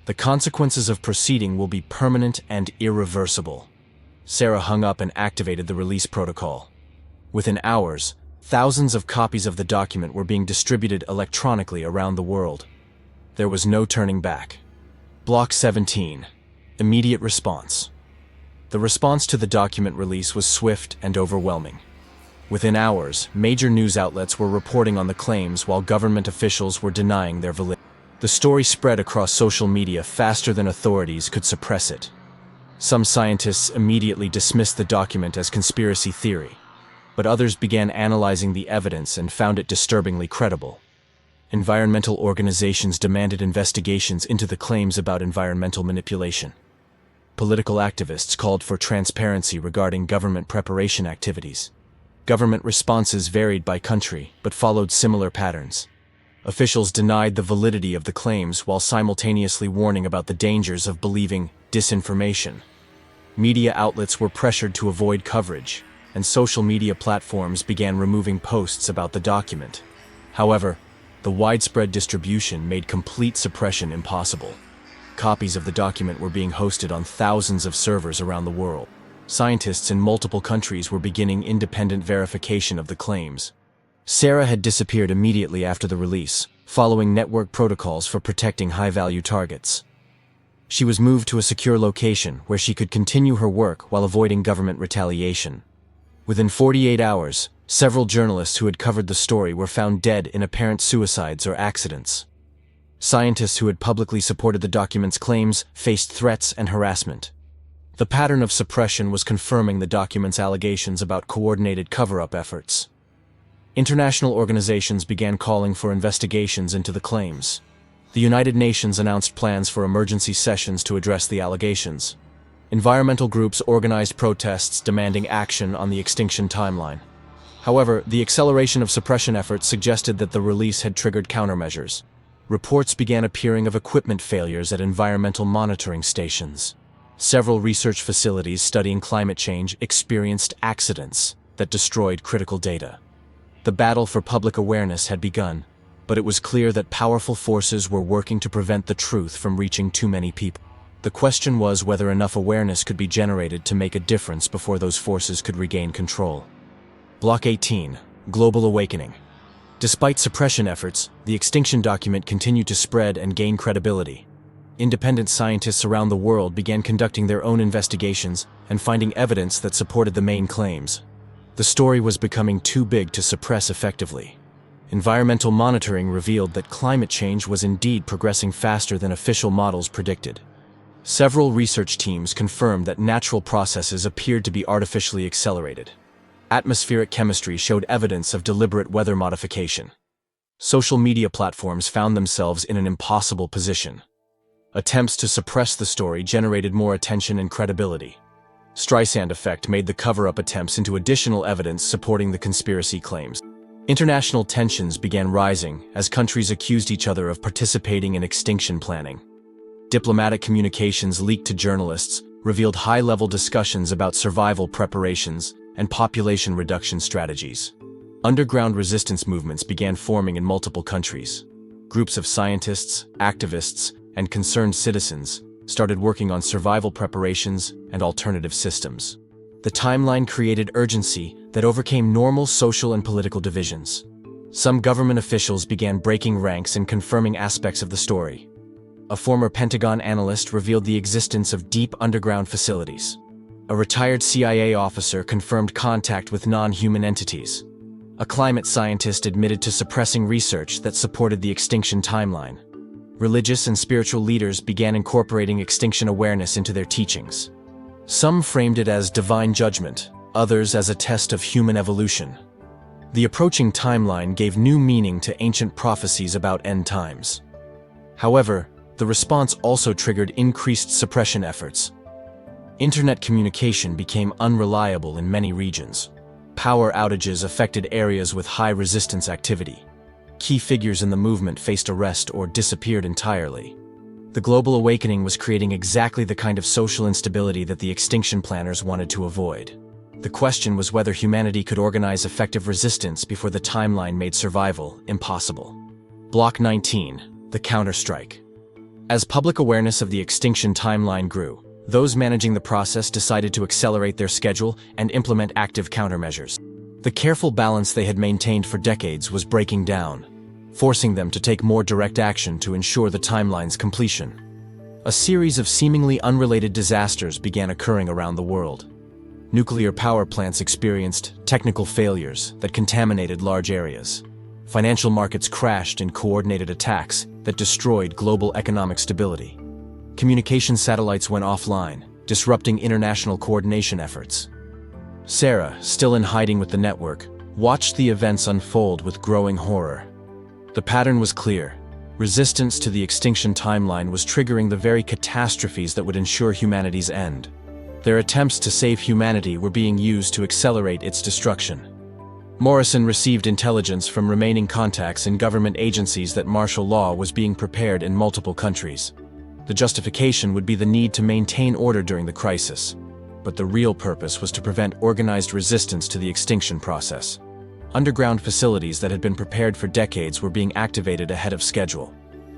The consequences of proceeding will be permanent and irreversible." Sarah hung up and activated the release protocol. Within hours, thousands of copies of the document were being distributed electronically around the world. There was no turning back. Block 17. Immediate response. The response to the document release was swift and overwhelming. Within hours, major news outlets were reporting on the claims while government officials were denying their validity. The story spread across social media faster than authorities could suppress it. Some scientists immediately dismissed the document as conspiracy theory, but others began analyzing the evidence and found it disturbingly credible. Environmental organizations demanded investigations into the claims about environmental manipulation. Political activists called for transparency regarding government preparation activities. Government responses varied by country, but followed similar patterns. Officials denied the validity of the claims while simultaneously warning about the dangers of believing disinformation. Media outlets were pressured to avoid coverage, and social media platforms began removing posts about the document. However, the widespread distribution made complete suppression impossible. Copies of the document were being hosted on thousands of servers around the world. Scientists in multiple countries were beginning independent verification of the claims. Sarah had disappeared immediately after the release, following network protocols for protecting high-value targets. She was moved to a secure location where she could continue her work while avoiding government retaliation. Within 48 hours, several journalists who had covered the story were found dead in apparent suicides or accidents. Scientists who had publicly supported the document's claims faced threats and harassment. The pattern of suppression was confirming the document's allegations about coordinated cover-up efforts. International organizations began calling for investigations into the claims. The United Nations announced plans for emergency sessions to address the allegations. Environmental groups organized protests demanding action on the extinction timeline. However, the acceleration of suppression efforts suggested that the release had triggered countermeasures. Reports began appearing of equipment failures at environmental monitoring stations. Several research facilities studying climate change experienced accidents that destroyed critical data. The battle for public awareness had begun, but it was clear that powerful forces were working to prevent the truth from reaching too many people. The question was whether enough awareness could be generated to make a difference before those forces could regain control. Block 18. Global Awakening. Despite suppression efforts, the Extinction document continued to spread and gain credibility. Independent scientists around the world began conducting their own investigations and finding evidence that supported the main claims. The story was becoming too big to suppress effectively. Environmental monitoring revealed that climate change was indeed progressing faster than official models predicted. Several research teams confirmed that natural processes appeared to be artificially accelerated. Atmospheric chemistry showed evidence of deliberate weather modification. Social media platforms found themselves in an impossible position. Attempts to suppress the story generated more attention and credibility. Streisand effect made the cover-up attempts into additional evidence supporting the conspiracy claims. International tensions began rising as countries accused each other of participating in extinction planning. Diplomatic communications leaked to journalists revealed high-level discussions about survival preparations and population reduction strategies. Underground resistance movements began forming in multiple countries. Groups of scientists, activists, and concerned citizens started working on survival preparations and alternative systems. The timeline created urgency that overcame normal social and political divisions. Some government officials began breaking ranks and confirming aspects of the story. A former Pentagon analyst revealed the existence of deep underground facilities. A retired CIA officer confirmed contact with non-human entities. A climate scientist admitted to suppressing research that supported the extinction timeline. Religious and spiritual leaders began incorporating extinction awareness into their teachings. Some framed it as divine judgment, others as a test of human evolution. The approaching timeline gave new meaning to ancient prophecies about end times. However, the response also triggered increased suppression efforts. Internet communication became unreliable in many regions. Power outages affected areas with high resistance activity. Key figures in the movement faced arrest or disappeared entirely. The global awakening was creating exactly the kind of social instability that the extinction planners wanted to avoid. The question was whether humanity could organize effective resistance before the timeline made survival impossible. Block 19. The Counterstrike. As public awareness of the extinction timeline grew, those managing the process decided to accelerate their schedule and implement active countermeasures. The careful balance they had maintained for decades was breaking down, forcing them to take more direct action to ensure the timeline's completion. A series of seemingly unrelated disasters began occurring around the world. Nuclear power plants experienced technical failures that contaminated large areas. Financial markets crashed in coordinated attacks that destroyed global economic stability. Communication satellites went offline, disrupting international coordination efforts. Sarah, still in hiding with the network, watched the events unfold with growing horror. The pattern was clear. Resistance to the extinction timeline was triggering the very catastrophes that would ensure humanity's end. Their attempts to save humanity were being used to accelerate its destruction. Morrison received intelligence from remaining contacts in government agencies that martial law was being prepared in multiple countries. The justification would be the need to maintain order during the crisis, but the real purpose was to prevent organized resistance to the extinction process. Underground facilities that had been prepared for decades were being activated ahead of schedule.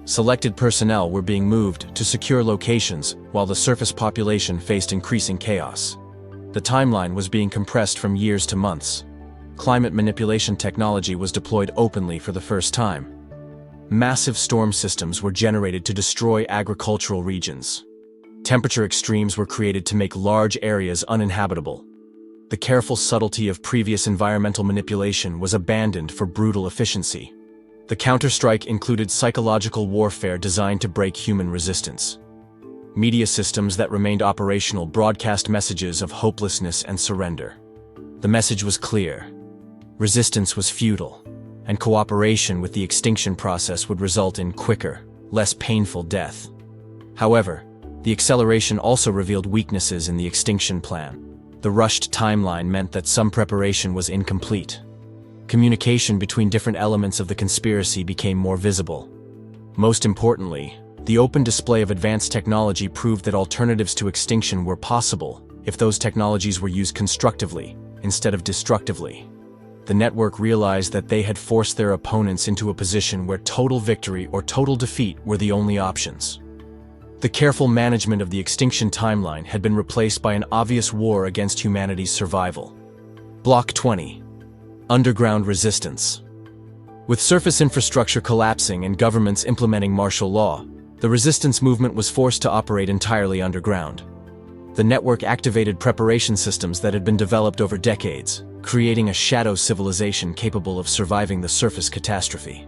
Selected personnel were being moved to secure locations while the surface population faced increasing chaos. The timeline was being compressed from years to months. Climate manipulation technology was deployed openly for the first time. Massive storm systems were generated to destroy agricultural regions. Temperature extremes were created to make large areas uninhabitable. The careful subtlety of previous environmental manipulation was abandoned for brutal efficiency. The counterstrike included psychological warfare designed to break human resistance. Media systems that remained operational broadcast messages of hopelessness and surrender. The message was clear. Resistance was futile, and cooperation with the extinction process would result in quicker, less painful death. However, the acceleration also revealed weaknesses in the extinction plan. The rushed timeline meant that some preparation was incomplete. Communication between different elements of the conspiracy became more visible. Most importantly, the open display of advanced technology proved that alternatives to extinction were possible if those technologies were used constructively instead of destructively. The network realized that they had forced their opponents into a position where total victory or total defeat were the only options. The careful management of the extinction timeline had been replaced by an obvious war against humanity's survival. Block 20. Underground resistance. With surface infrastructure collapsing and governments implementing martial law, the resistance movement was forced to operate entirely underground. The network activated preparation systems that had been developed over decades, creating a shadow civilization capable of surviving the surface catastrophe.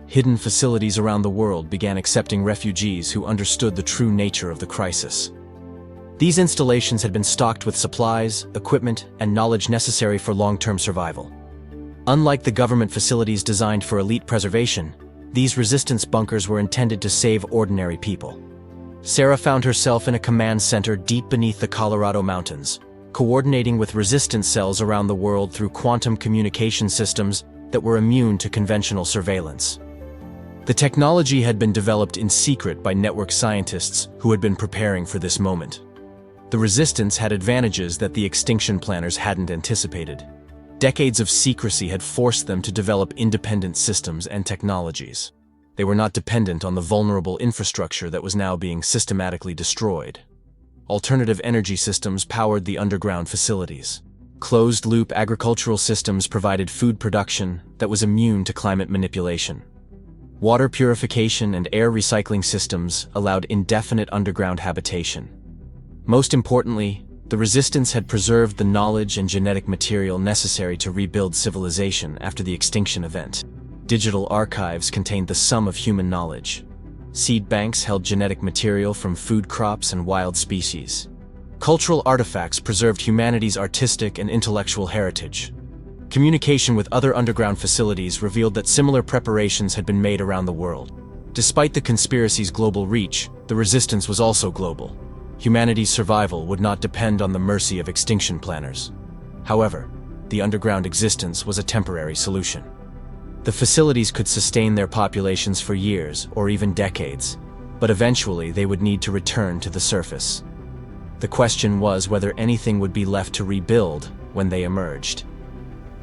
Hidden facilities around the world began accepting refugees who understood the true nature of the crisis. These installations had been stocked with supplies, equipment, and knowledge necessary for long-term survival. Unlike the government facilities designed for elite preservation, these resistance bunkers were intended to save ordinary people. Sarah found herself in a command center deep beneath the Colorado mountains, coordinating with resistance cells around the world through quantum communication systems that were immune to conventional surveillance. The technology had been developed in secret by network scientists who had been preparing for this moment. The resistance had advantages that the extinction planners hadn't anticipated. Decades of secrecy had forced them to develop independent systems and technologies. They were not dependent on the vulnerable infrastructure that was now being systematically destroyed. Alternative energy systems powered the underground facilities. Closed-loop agricultural systems provided food production that was immune to climate manipulation. Water purification and air recycling systems allowed indefinite underground habitation. Most importantly, the resistance had preserved the knowledge and genetic material necessary to rebuild civilization after the extinction event. Digital archives contained the sum of human knowledge. Seed banks held genetic material from food crops and wild species. Cultural artifacts preserved humanity's artistic and intellectual heritage. Communication with other underground facilities revealed that similar preparations had been made around the world. Despite the conspiracy's global reach, the resistance was also global. Humanity's survival would not depend on the mercy of extinction planners. However, the underground existence was a temporary solution. The facilities could sustain their populations for years or even decades, but eventually they would need to return to the surface. The question was whether anything would be left to rebuild when they emerged.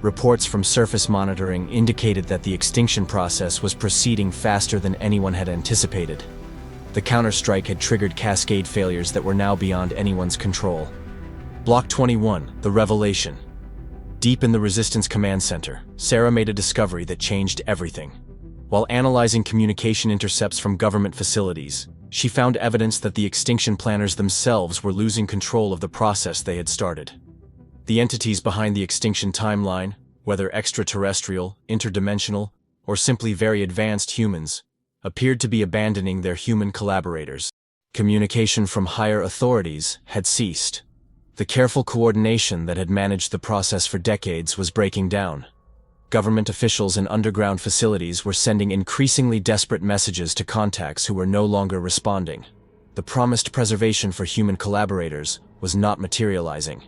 Reports from surface monitoring indicated that the extinction process was proceeding faster than anyone had anticipated. The counterstrike had triggered cascade failures that were now beyond anyone's control. Block 21, the revelation. Deep in the Resistance Command Center, Sarah made a discovery that changed everything. While analyzing communication intercepts from government facilities, she found evidence that the extinction planners themselves were losing control of the process they had started. The entities behind the extinction timeline, whether extraterrestrial, interdimensional, or simply very advanced humans, appeared to be abandoning their human collaborators. Communication from higher authorities had ceased. The careful coordination that had managed the process for decades was breaking down. Government officials in underground facilities were sending increasingly desperate messages to contacts who were no longer responding. The promised preservation for human collaborators was not materializing.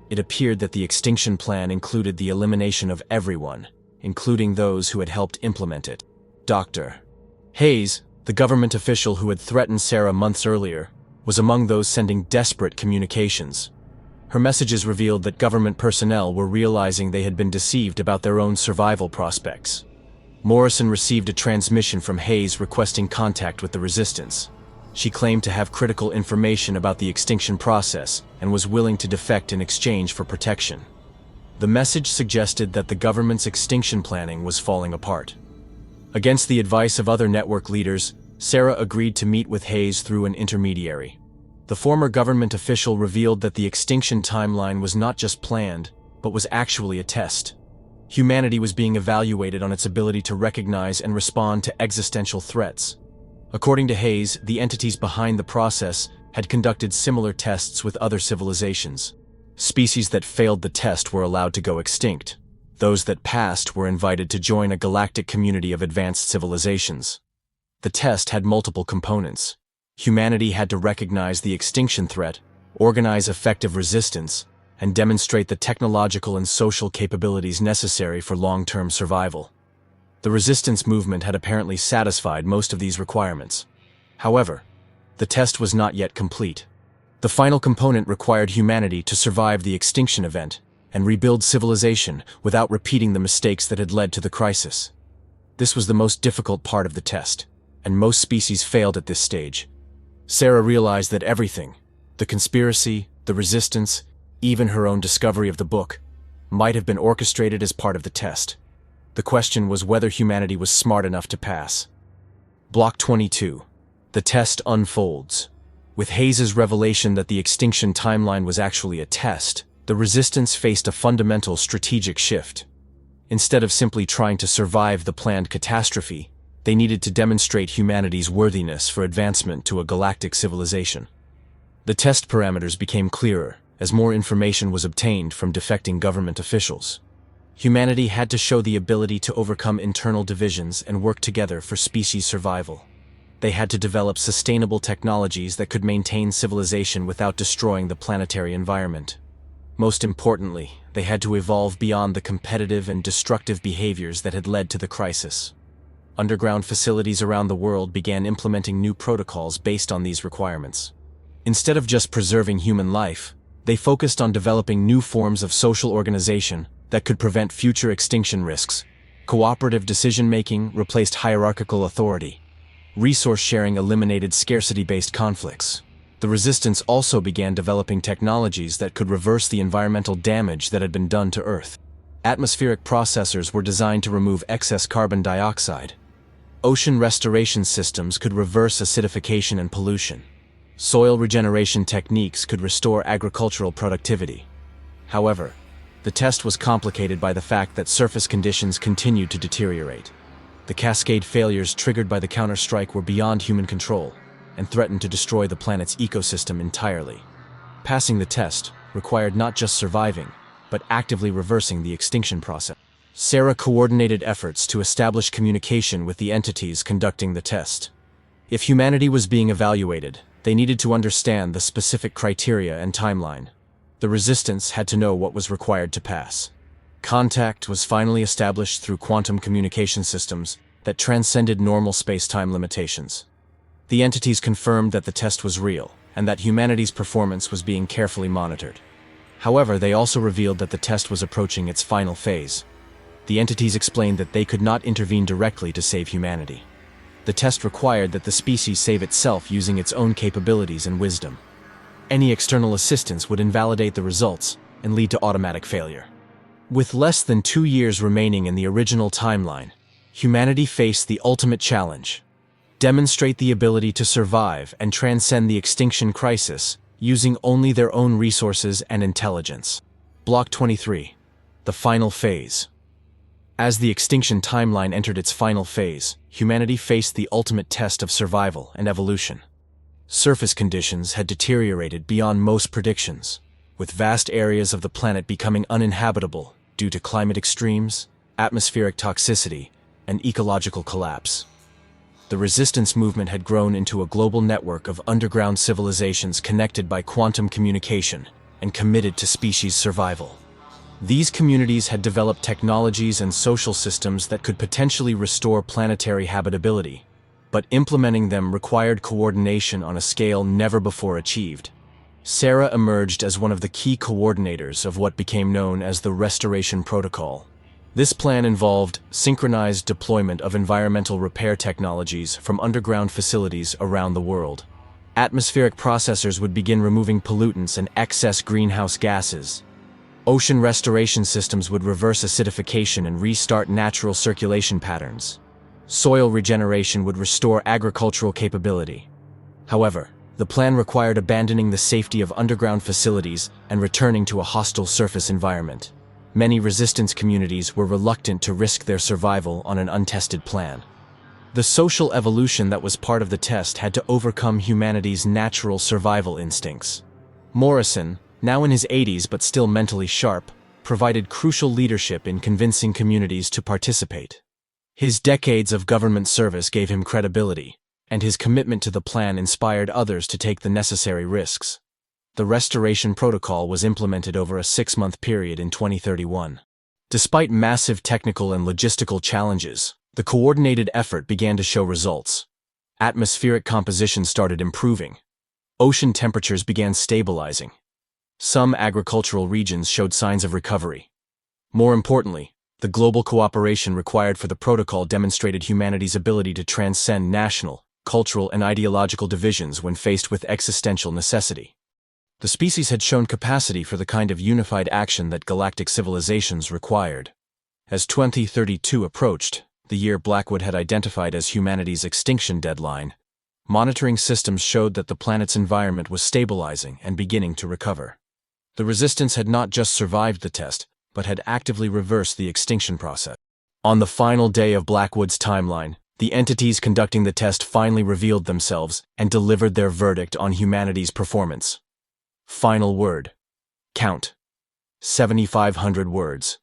It appeared that the extinction plan included the elimination of everyone, including those who had helped implement it. Dr. Hayes, the government official who had threatened Sarah months earlier, was among those sending desperate communications. Her messages revealed that government personnel were realizing they had been deceived about their own survival prospects. Morrison received a transmission from Hayes requesting contact with the resistance. She claimed to have critical information about the extinction process and was willing to defect in exchange for protection. The message suggested that the government's extinction planning was falling apart. Against the advice of other network leaders, Sarah agreed to meet with Hayes through an intermediary. The former government official revealed that the extinction timeline was not just planned, but was actually a test. Humanity was being evaluated on its ability to recognize and respond to existential threats. According to Hayes, the entities behind the process had conducted similar tests with other civilizations. Species that failed the test were allowed to go extinct. Those that passed were invited to join a galactic community of advanced civilizations. The test had multiple components. Humanity had to recognize the extinction threat, organize effective resistance, and demonstrate the technological and social capabilities necessary for long-term survival. The resistance movement had apparently satisfied most of these requirements. However, the test was not yet complete. The final component required humanity to survive the extinction event and rebuild civilization without repeating the mistakes that had led to the crisis. This was the most difficult part of the test, and most species failed at this stage. Sarah realized that everything, the conspiracy, the resistance, even her own discovery of the book, might have been orchestrated as part of the test. The question was whether humanity was smart enough to pass. Block 22. The test unfolds. With Hayes's revelation that the extinction timeline was actually a test, the resistance faced a fundamental strategic shift. Instead of simply trying to survive the planned catastrophe, they needed to demonstrate humanity's worthiness for advancement to a galactic civilization. The test parameters became clearer as more information was obtained from defecting government officials. Humanity had to show the ability to overcome internal divisions and work together for species survival. They had to develop sustainable technologies that could maintain civilization without destroying the planetary environment. Most importantly, they had to evolve beyond the competitive and destructive behaviors that had led to the crisis. Underground facilities around the world began implementing new protocols based on these requirements. Instead of just preserving human life, they focused on developing new forms of social organization that could prevent future extinction risks. Cooperative decision-making replaced hierarchical authority. Resource sharing eliminated scarcity-based conflicts. The resistance also began developing technologies that could reverse the environmental damage that had been done to Earth. Atmospheric processors were designed to remove excess carbon dioxide. Ocean restoration systems could reverse acidification and pollution. Soil regeneration techniques could restore agricultural productivity. However, the test was complicated by the fact that surface conditions continued to deteriorate. The cascade failures triggered by the counterstrike were beyond human control and threatened to destroy the planet's ecosystem entirely. Passing the test required not just surviving, but actively reversing the extinction process. Sarah coordinated efforts to establish communication with the entities conducting the test. If humanity was being evaluated, they needed to understand the specific criteria and timeline. The resistance had to know what was required to pass. Contact was finally established through quantum communication systems that transcended normal space-time limitations. The entities confirmed that the test was real, and that humanity's performance was being carefully monitored. However, they also revealed that the test was approaching its final phase. The entities explained that they could not intervene directly to save humanity. The test required that the species save itself using its own capabilities and wisdom. Any external assistance would invalidate the results and lead to automatic failure. With less than 2 years remaining in the original timeline, humanity faced the ultimate challenge: demonstrate the ability to survive and transcend the extinction crisis using only their own resources and intelligence. Block 23. The final phase. As the extinction timeline entered its final phase, humanity faced the ultimate test of survival and evolution. Surface conditions had deteriorated beyond most predictions, with vast areas of the planet becoming uninhabitable due to climate extremes, atmospheric toxicity, and ecological collapse. The resistance movement had grown into a global network of underground civilizations connected by quantum communication and committed to species survival. These communities had developed technologies and social systems that could potentially restore planetary habitability, but implementing them required coordination on a scale never before achieved. Sarah emerged as one of the key coordinators of what became known as the Restoration Protocol. This plan involved synchronized deployment of environmental repair technologies from underground facilities around the world. Atmospheric processors would begin removing pollutants and excess greenhouse gases. Ocean restoration systems would reverse acidification and restart natural circulation patterns. Soil regeneration would restore agricultural capability. However, the plan required abandoning the safety of underground facilities and returning to a hostile surface environment. Many resistance communities were reluctant to risk their survival on an untested plan. The social evolution that was part of the test had to overcome humanity's natural survival instincts. Morrison, now in his 80s but still mentally sharp, provided crucial leadership in convincing communities to participate. His decades of government service gave him credibility, and his commitment to the plan inspired others to take the necessary risks. The restoration protocol was implemented over a 6-month period in 2031. Despite massive technical and logistical challenges, the coordinated effort began to show results. Atmospheric composition started improving. Ocean temperatures began stabilizing. Some agricultural regions showed signs of recovery. More importantly, the global cooperation required for the protocol demonstrated humanity's ability to transcend national, cultural, and ideological divisions when faced with existential necessity. The species had shown capacity for the kind of unified action that galactic civilizations required. As 2032 approached, the year Blackwood had identified as humanity's extinction deadline, monitoring systems showed that the planet's environment was stabilizing and beginning to recover. The resistance had not just survived the test, but had actively reversed the extinction process. On the final day of Blackwood's timeline, the entities conducting the test finally revealed themselves and delivered their verdict on humanity's performance. Final word. Count. 7,500 words.